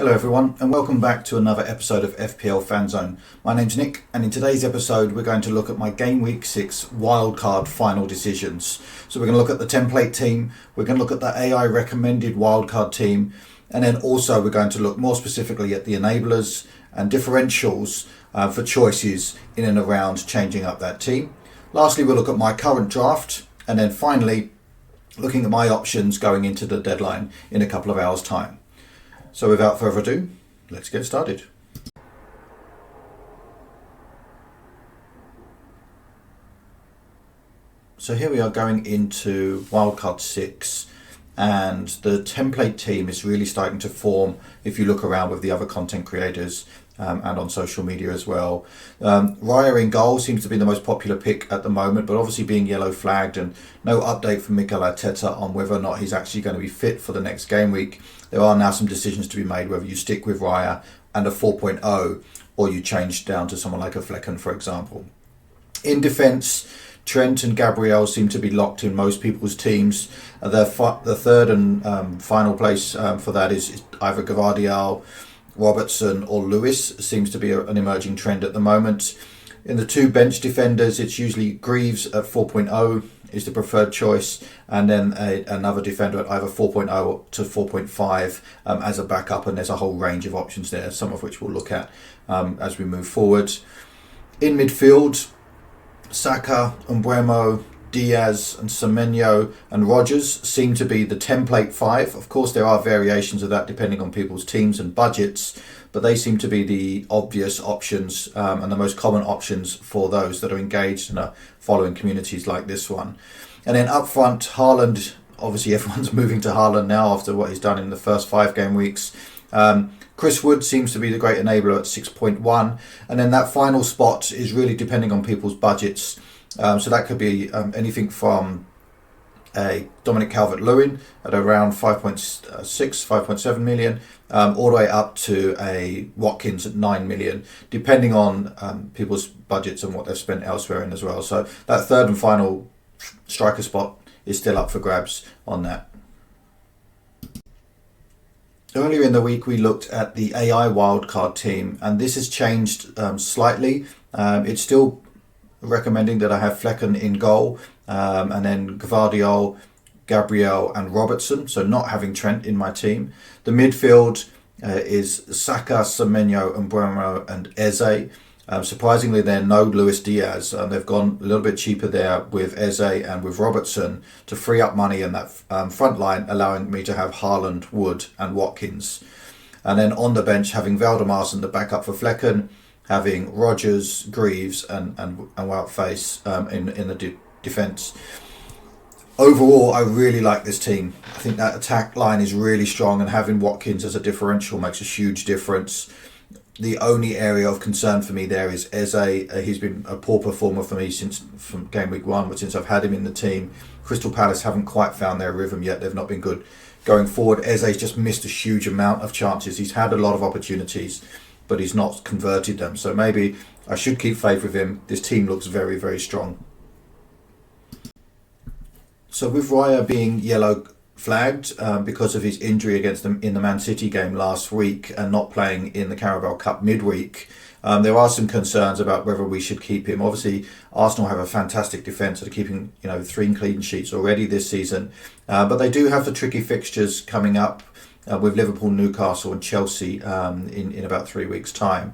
Hello everyone and welcome back to another episode of FPL Fanzone. My name's Nick and in today's episode we're going to look at my Game Week 6 Wildcard final decisions. So we're going to look at the template team, we're going to look at the AI recommended wildcard team, and then also we're going to look more specifically at the enablers and differentials for choices in and around changing up that team. Lastly, we'll look at my current draft, and then finally looking at my options going into the deadline in a couple of hours time. So without further ado, let's get started. So here we are going into Wildcard 6, and the template team is really starting to form if you look around with the other content creators and on social media as well. Raya in goal seems to be the most popular pick at the moment, but obviously being yellow flagged and no update from Mikel Arteta on whether or not he's actually going to be fit for the next game week, there are now some decisions to be made whether you stick with Raya and a 4.0 or you change down to someone like a Flecken, for example. In defence, Trent and Gabriel seem to be locked in most people's teams. The third and final place for that is either Gvardiol, Robertson or Lewis. Seems to be an emerging trend at the moment. In the two bench defenders, it's usually Greaves at 4.0 is the preferred choice, and then another defender at either 4.0 to 4.5 as a backup, and there's a whole range of options there, some of which we'll look at as we move forward. In midfield, Saka, Mbeumo, Diaz and Semenyo and Rodgers seem to be the template five. Of course, there are variations of that depending on people's teams and budgets, but they seem to be the obvious options and the most common options for those that are engaged and are following communities like this one. And then up front, Haaland, obviously everyone's moving to Haaland now after what he's done in the first 5 game weeks. Chris Wood seems to be the great enabler at 6.1, and then that final spot is really depending on people's budgets. So that could be anything from a Dominic Calvert-Lewin at around 5.6, 5.7 million, all the way up to a Watkins at 9 million, depending on people's budgets and what they've spent elsewhere in as well. So that third and final striker spot is still up for grabs on that. Earlier in the week we looked at the AI wildcard team, and this has changed slightly. It's still recommending that I have Flecken in goal, and then Gvardiol, Gabriel and Robertson, so not having Trent in my team. The midfield is Saka, Semenyo, Mbeumo and Eze. Surprisingly, there are no Luis Diaz. They've gone a little bit cheaper there with Eze and with Robertson to free up money in that front line, allowing me to have Haaland, Wood and Watkins. And then on the bench, having Valdemarsen, the backup for Flecken, having Rodgers, Greaves and Wout-Face in the defence. Overall, I really like this team. I think that attack line is really strong, and having Watkins as a differential makes a huge difference. The only area of concern for me there is Eze. He's been a poor performer for me from game week 1, but since I've had him in the team. Crystal Palace haven't quite found their rhythm yet. They've not been good going forward. Eze's just missed a huge amount of chances. He's had a lot of opportunities, but he's not converted them. So maybe I should keep faith with him. This team looks very, very strong. So with Raya being yellow flagged because of his injury against them in the Man City game last week and not playing in the Carabao Cup midweek, there are some concerns about whether we should keep him. Obviously, Arsenal have a fantastic defence. They're keeping 3 clean sheets already this season, but they do have the tricky fixtures coming up with Liverpool, Newcastle and Chelsea in about 3 weeks' time.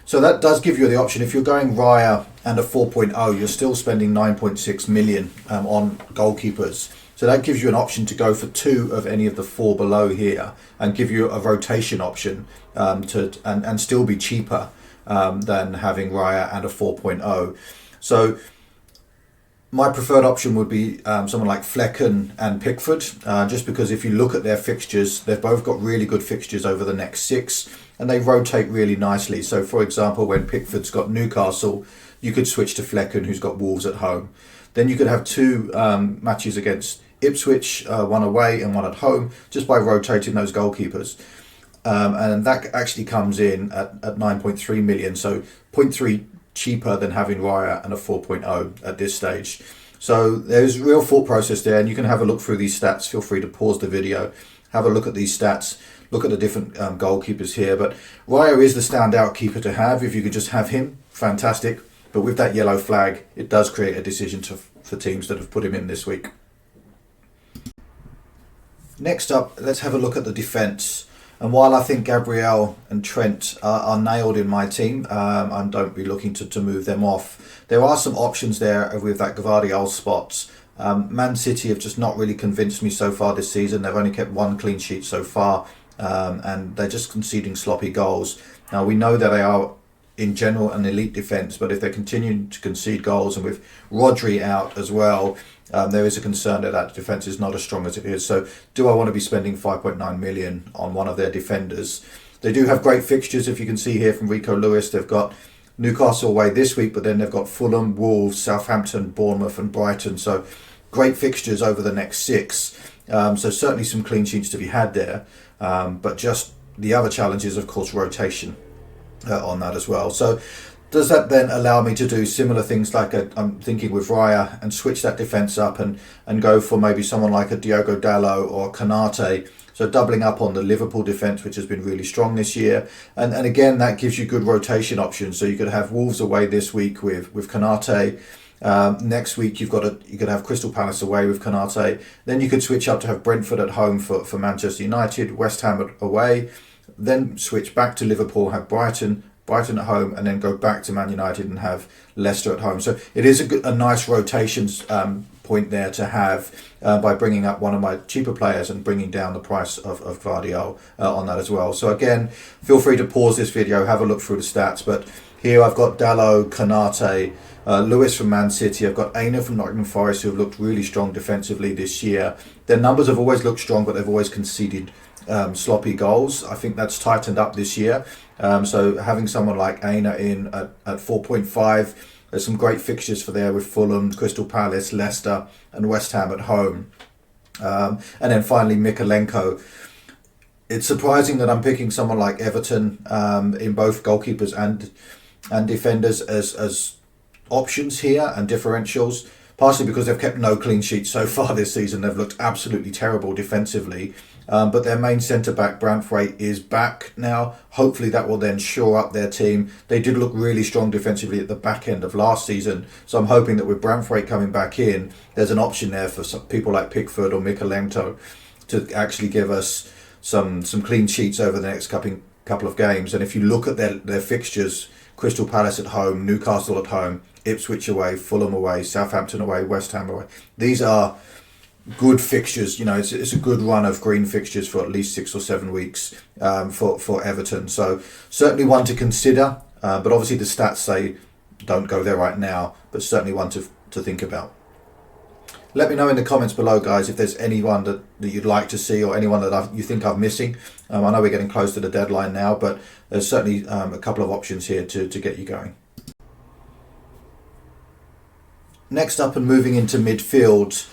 So that does give you the option. If you're going Raya and a 4.0, you're still spending 9.6 million on goalkeepers. So that gives you an option to go for 2 of any of the 4 below here and give you a rotation option and still be cheaper than having Raya and a 4.0. So my preferred option would be someone like Flecken and Pickford, just because if you look at their fixtures, they've both got really good fixtures over the next 6 and they rotate really nicely. So for example, when Pickford's got Newcastle, you could switch to Flecken, who's got Wolves at home. Then you could have 2 matches against Ipswich, 1 away and 1 at home, just by rotating those goalkeepers. And that actually comes in at 9.3 million, so 0.3 cheaper than having Raya and a 4.0 at this stage. So there's real thought process there, and you can have a look through these stats. Feel free to pause the video, have a look at these stats, look at the different goalkeepers here. But Raya is the standout keeper to have. If you could just have him, fantastic. But with that yellow flag, it does create a decision for teams that have put him in this week. Next up, let's have a look at the defence. And while I think Gabriel and Trent are nailed in my team, I don't be looking to move them off. There are some options there with that Gvardiol spot. Man City have just not really convinced me so far this season. They've only kept one clean sheet so far, and they're just conceding sloppy goals. Now, we know that they are, in general, an elite defence, but if they're continuing to concede goals, and with Rodri out as well, there is a concern that defence is not as strong as it is. So do I want to be spending 5.9 million on one of their defenders? They do have great fixtures, if you can see here from Rico Lewis. They've got Newcastle away this week, but then they've got Fulham, Wolves, Southampton, Bournemouth and Brighton. So great fixtures over the next 6. So certainly some clean sheets to be had there. But just the other challenge is, of course, rotation on that as well. So does that then allow me to do similar things like I'm thinking with Raya, and switch that defence up and go for maybe someone like a Diogo Dalot or Konate? So doubling up on the Liverpool defence, which has been really strong this year. And again, that gives you good rotation options. So you could have Wolves away this week with Konate. Next week you could have Crystal Palace away with Konate. Then you could switch up to have Brentford at home for Manchester United, West Ham away. Then switch back to Liverpool, have Brighton at home, and then go back to Man United and have Leicester at home. So it is a nice rotations point there to have by bringing up one of my cheaper players and bringing down the price of Gvardiol on that as well. So again, feel free to pause this video, have a look through the stats. But here I've got Dalot, Konate, Lewis from Man City. I've got Aina from Nottingham Forest, who have looked really strong defensively this year. Their numbers have always looked strong, but they've always conceded sloppy goals. I think that's tightened up this year. So having someone like Aina in at 4.5, there's some great fixtures for there with Fulham, Crystal Palace, Leicester and West Ham at home. And then finally Mykolenko. It's surprising that I'm picking someone like Everton in both goalkeepers and defenders as options here and differentials, partially because they've kept no clean sheets so far this season. They've looked absolutely terrible defensively. But their main centre-back, Branthwaite, is back now. Hopefully that will then shore up their team. They did look really strong defensively at the back end of last season. So I'm hoping that with Branthwaite coming back in, there's an option there for some people like Pickford or Mykolenko to actually give us some clean sheets over the next couple of games. And if you look at their fixtures, Crystal Palace at home, Newcastle at home, Ipswich away, Fulham away, Southampton away, West Ham away. These are good fixtures. You know, it's a good run of green fixtures for at least 6 or 7 weeks for Everton. So certainly one to consider, but obviously the stats say don't go there right now, but certainly one to think about. Let me know in the comments below, guys, if there's anyone that you'd like to see, or anyone that you think I'm missing. I know we're getting close to the deadline now, but there's certainly a couple of options here to get you going. Next up, and moving into midfield,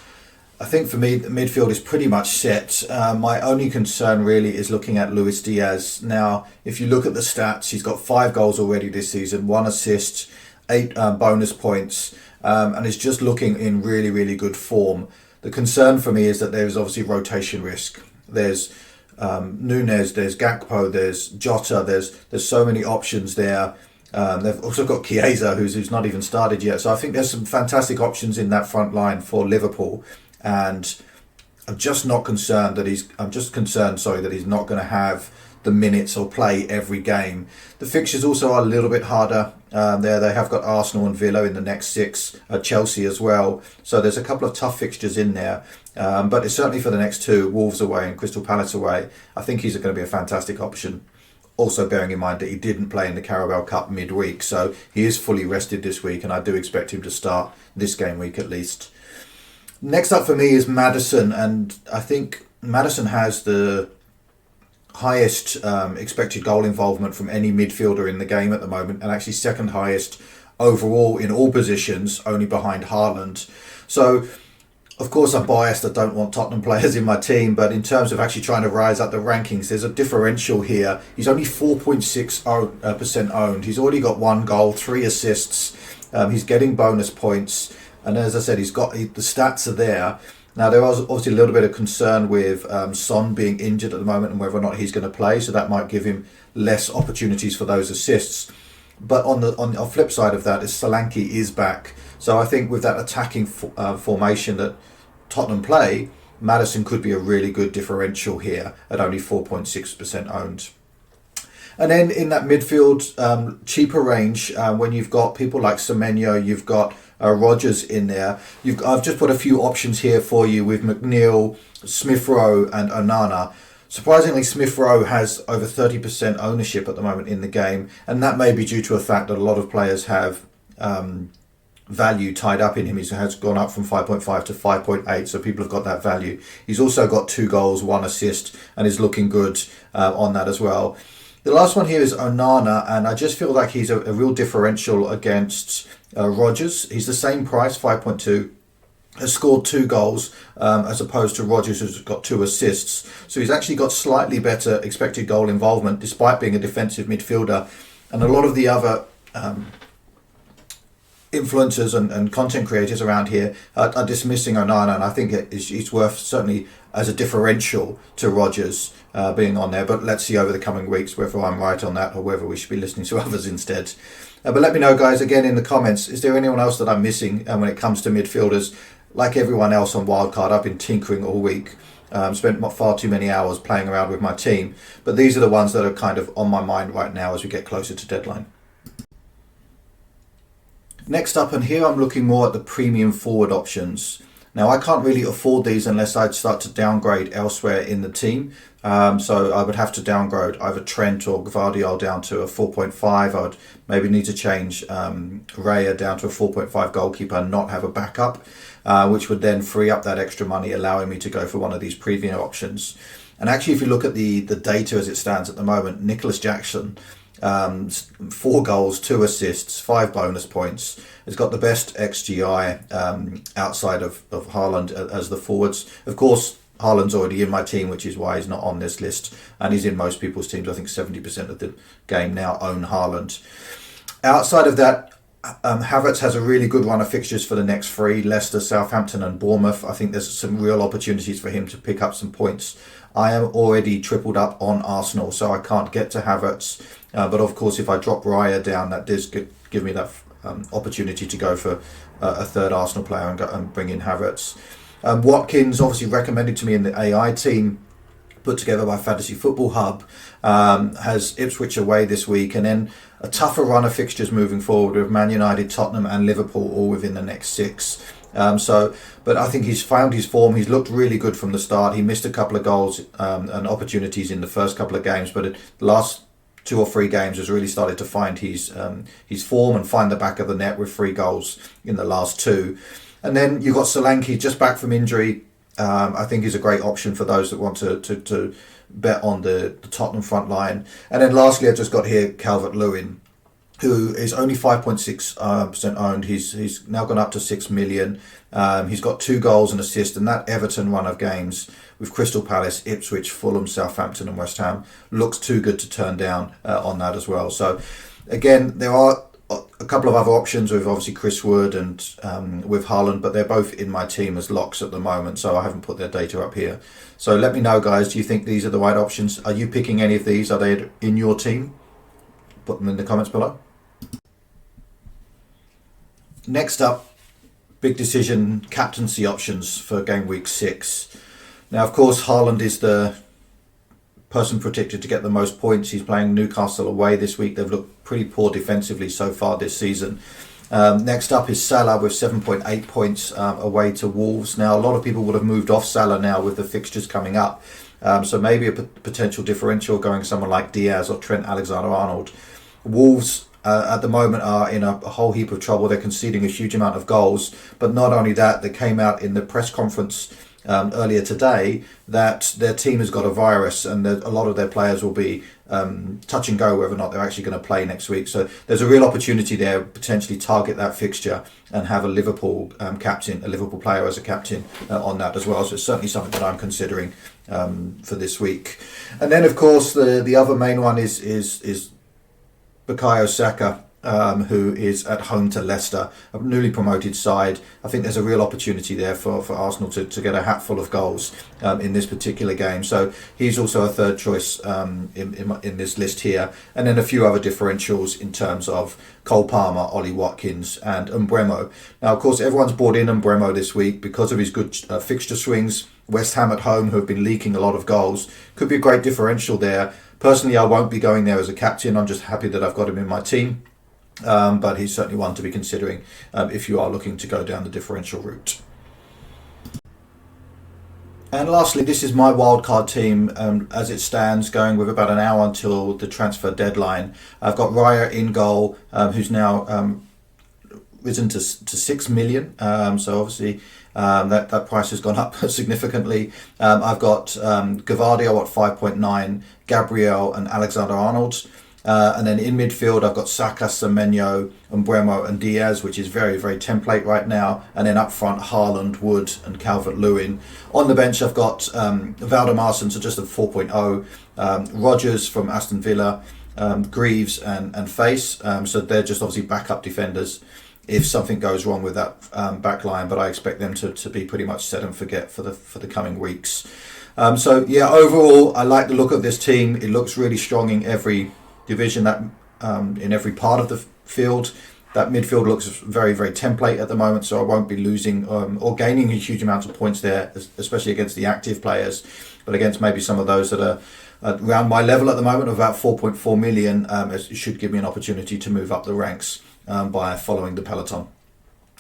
I think for me, the midfield is pretty much set. My only concern really is looking at Luis Diaz. Now, if you look at the stats, he's got 5 goals already this season, 1 assist, 8 bonus points, and is just looking in really, really good form. The concern for me is that there's obviously rotation risk. There's Nunez, there's Gakpo, there's Jota, there's so many options there. They've also got Chiesa, who's not even started yet. So I think there's some fantastic options in that front line for Liverpool. And I'm just concerned that he's not going to have the minutes or play every game. The fixtures also are a little bit harder there. They have got Arsenal and Villa in the next 6, Chelsea as well. So there's a couple of tough fixtures in there. But it's certainly for the next 2, Wolves away and Crystal Palace away. I think he's going to be a fantastic option. Also bearing in mind that he didn't play in the Carabao Cup midweek. So he is fully rested this week, and I do expect him to start this game week at least. Next up for me is Maddison, and I think Maddison has the highest expected goal involvement from any midfielder in the game at the moment, and actually second highest overall in all positions, only behind Haaland. So, of course, I'm biased. I don't want Tottenham players in my team, but in terms of actually trying to rise up the rankings, there's a differential here. He's only 4.6% owned. He's already got 1 goal, 3 assists. He's getting bonus points. And as I said, the stats are there. Now, there was obviously a little bit of concern with Son being injured at the moment and whether or not he's going to play, so that might give him less opportunities for those assists. But on the flip side of that is Solanke is back. So I think with that attacking formation that Tottenham play, Maddison could be a really good differential here at only 4.6% owned. And then in that midfield, cheaper range, when you've got people like Semenyo, you've got Rodgers in there. I've just put a few options here for you with McNeil, Smith Rowe and Onana. Surprisingly, Smith Rowe has over 30% ownership at the moment in the game, and that may be due to the fact that a lot of players have value tied up in him. He has gone up from 5.5 to 5.8, so people have got that value. He's also got 2 goals, 1 assist, and is looking good on that as well. The last one here is Onana, and I just feel like he's a real differential against Rodgers. He's the same price, 5.2. Has scored 2 goals as opposed to Rodgers, who's got 2 assists. So he's actually got slightly better expected goal involvement despite being a defensive midfielder. And a lot of the other influencers and content creators around here are dismissing Onana, and I think it's worth certainly as a differential to Rodgers being on there. But let's see over the coming weeks whether I'm right on that or whether we should be listening to others instead. But let me know, guys, again in the comments, is there anyone else that I'm missing when it comes to midfielders? Like everyone else on Wildcard, I've been tinkering all week. Spent far too many hours playing around with my team. But these are the ones that are kind of on my mind right now as we get closer to deadline. Next up, and here I'm looking more at the premium forward options. Now, I can't really afford these unless I'd start to downgrade elsewhere in the team. So I would have to downgrade either Trent or Gvardiol down to a 4.5. I would maybe need to change Raya down to a 4.5 goalkeeper and not have a backup, which would then free up that extra money, allowing me to go for one of these premium options. And actually, if you look at the data as it stands at the moment, Nicholas Jackson, 4 goals, 2 assists, 5 bonus points. Has got the best XGI outside of Haaland as the forwards. Of course, Haaland's already in my team, which is why he's not on this list. And he's in most people's teams. I think 70% of the game now own Haaland. Outside of that, Havertz has a really good run of fixtures for the next 3. Leicester, Southampton and Bournemouth. I think there's some real opportunities for him to pick up some points. I am already tripled up on Arsenal, so I can't get to Havertz. But of course, if I drop Raya down, that does give me that opportunity to go for a third Arsenal player and bring in Havertz. Watkins, obviously recommended to me in the AI team, put together by Fantasy Football Hub, has Ipswich away this week, and then a tougher run of fixtures moving forward with Man United, Tottenham and Liverpool all within the next 6. But I think he's found his form. He's looked really good from the start. He missed a couple of goals and opportunities in the first couple of games, but the last 2 or 3 games has really started to find his form and find the back of the net with 3 goals in the last 2. And then you've got Solanke just back from injury. I think he's a great option for those that want to bet on the Tottenham front line. And then lastly, I've just got here Calvert-Lewin, who is only 5.6% owned. He's now gone up to 6 million. He's got 2 goals and assists, and that Everton run of games with Crystal Palace, Ipswich, Fulham, Southampton and West Ham looks too good to turn down on that as well. So again, there are a couple of other options with obviously Chris Wood and with Haaland, but they're both in my team as locks at the moment, so I haven't put their data up here. So let me know, guys, do you think these are the right options? Are you picking any of these? Are they in your team? Put them in the comments below. Next up, big decision captaincy options for game week 6. Now, of course, Haaland is the person predicted to get the most points. He's playing Newcastle away this week. They've looked pretty poor defensively so far this season. Next up is Salah with 7.8 points away to Wolves. Now, a lot of people would have moved off Salah now with the fixtures coming up. So maybe a potential differential going someone like Diaz or Trent Alexander-Arnold. Wolves at the moment are in a whole heap of trouble. They're conceding a huge amount of goals. But not only that, they came out in the press conference earlier today that their team has got a virus and a lot of their players will be touch and go whether or not they're actually going to play next week. So there's a real opportunity there, potentially target that fixture and have a Liverpool captain, a Liverpool player as a captain on that as well. So it's certainly something that I'm considering for this week. And then of course the other main one is Bukayo Saka. who is at home to Leicester, a newly promoted side. I think there's a real opportunity there for Arsenal to get a hatful of goals in this particular game. So he's also a third choice in this list here. And then a few other differentials in terms of Cole Palmer, Ollie Watkins and Mbeumo. Now, of course, everyone's bought in Mbeumo this week because of his good fixture swings. West Ham at home, who have been leaking a lot of goals. Could be a great differential there. Personally, I won't be going there as a captain. I'm just happy that I've got him in my team. But he's certainly one to be considering if you are looking to go down the differential route. And lastly, this is my wildcard team as it stands, going with about an hour until the transfer deadline. I've got Raya in goal, who's now risen to 6 million. So obviously that price has gone up significantly. I've got Gavardio at 5.9, Gabriel and Alexander-Arnold. And then in midfield, I've got Saka, Semenyo, Mbeumo and Diaz, which is very, very template right now. And then up front, Haaland, Wood and Calvert-Lewin. On the bench, I've got Valdemarson, so just a 4.0. Rodgers from Aston Villa, Greaves and Face. So they're just obviously backup defenders if something goes wrong with that back line. But I expect them to be pretty much set and forget for the coming weeks. So yeah, overall, I like the look of this team. It looks really strong in every division, that in every part of the field. That midfield looks very, very template at the moment, so I won't be losing or gaining a huge amount of points there, especially against the active players, but against maybe some of those that are around my level at the moment of about 4.4 million, it should give me an opportunity to move up the ranks by following the peloton.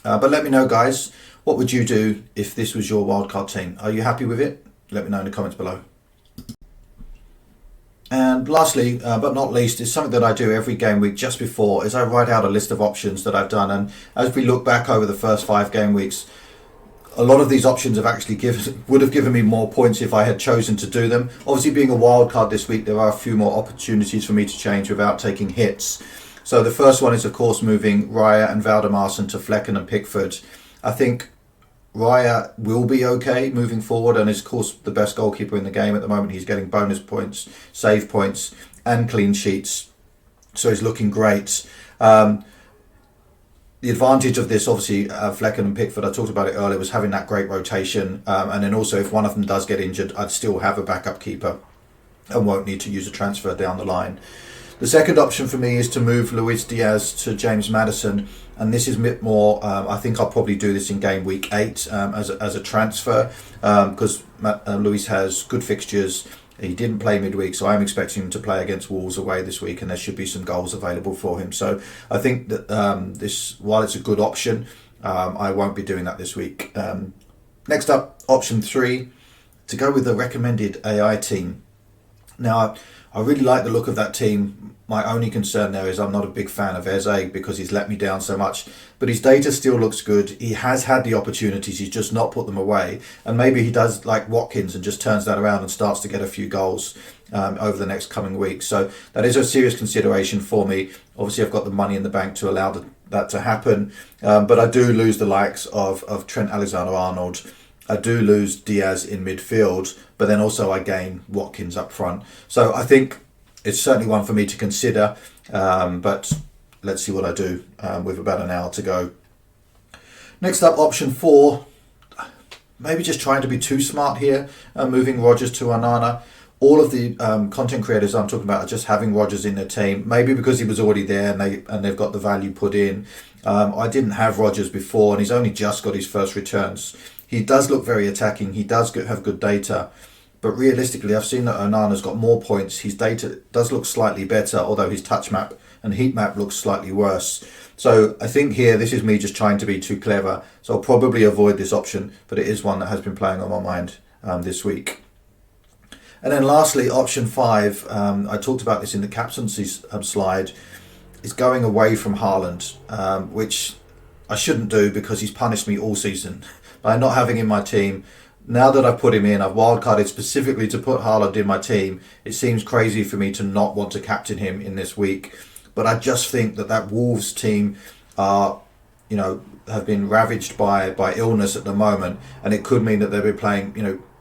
But let me know, guys, what would you do if this was your wildcard team? Are you happy with it? Let me know in the comments below. And lastly, but not least, is something that I do every game week just before, is I write out a list of options that I've done. And as we look back over the first 5 game weeks, a lot of these options have actually would have given me more points if I had chosen to do them. Obviously, being a wild card this week, there are a few more opportunities for me to change without taking hits. So the first one is, of course, moving Raya and Valdemarson to Flecken and Pickford. I think Raya will be okay moving forward and is, of course, the best goalkeeper in the game at the moment. He's getting bonus points, save points and clean sheets. So he's looking great. The advantage of this, obviously, Flecken and Pickford, I talked about it earlier, was having that great rotation. And then also, if one of them does get injured, I'd still have a backup keeper and won't need to use a transfer down the line. The second option for me is to move Luis Diaz to James Maddison, and this is a bit more, I think I'll probably do this in game week 8 as a transfer, because Luis has good fixtures. He didn't play midweek, so I'm expecting him to play against Wolves away this week, and there should be some goals available for him. So I think that this, while it's a good option, I won't be doing that this week. Next up, option 3, to go with the recommended AI team. Now, I really like the look of that team. My only concern there is I'm not a big fan of Eze because he's let me down so much. But his data still looks good. He has had the opportunities, he's just not put them away. And maybe he does like Watkins and just turns that around and starts to get a few goals over the next coming weeks. So that is a serious consideration for me. Obviously, I've got the money in the bank to allow that to happen. But I do lose the likes of Trent Alexander-Arnold. I do lose Diaz in midfield, but then also I gain Watkins up front. So I think it's certainly one for me to consider, but let's see what I do with about an hour to go. Next up, option 4, maybe just trying to be too smart here, moving Rodgers to Onana. All of the content creators I'm talking about are just having Rodgers in their team, maybe because he was already there and they've got the value put in. I didn't have Rodgers before, and he's only just got his first returns. He does look very attacking. He does have good data. But realistically, I've seen that Onana's got more points. His data does look slightly better, although his touch map and heat map looks slightly worse. So I think here, this is me just trying to be too clever. So I'll probably avoid this option, but it is one that has been playing on my mind this week. And then lastly, option 5, I talked about this in the captaincy slide, is going away from Haaland, which I shouldn't do because he's punished me all season by not having him in my team. Now that I've put him in, I've wildcarded specifically to put Haaland in my team. It seems crazy for me to not want to captain him in this week. But I just think that Wolves team are, have been ravaged by illness at the moment. And it could mean that they'll be playing,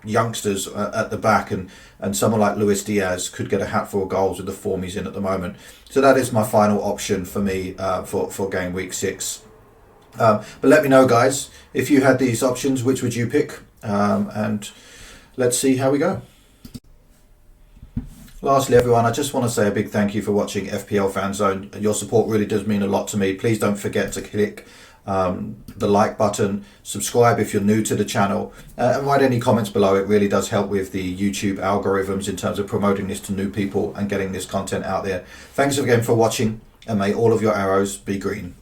youngsters at the back, and someone like Luis Diaz could get a hatful of goals with the form he's in at the moment. So that is my final option for me for game week 6. But let me know, guys, if you had these options, which would you pick? And let's see how we go. Lastly, everyone, I just want to say a big thank you for watching FPL Fanzone. Your support really does mean a lot to me. Please don't forget to click the like button, subscribe if you're new to the channel, and write any comments below. It really does help with the YouTube algorithms in terms of promoting this to new people and getting this content out there. Thanks again for watching, and may all of your arrows be green.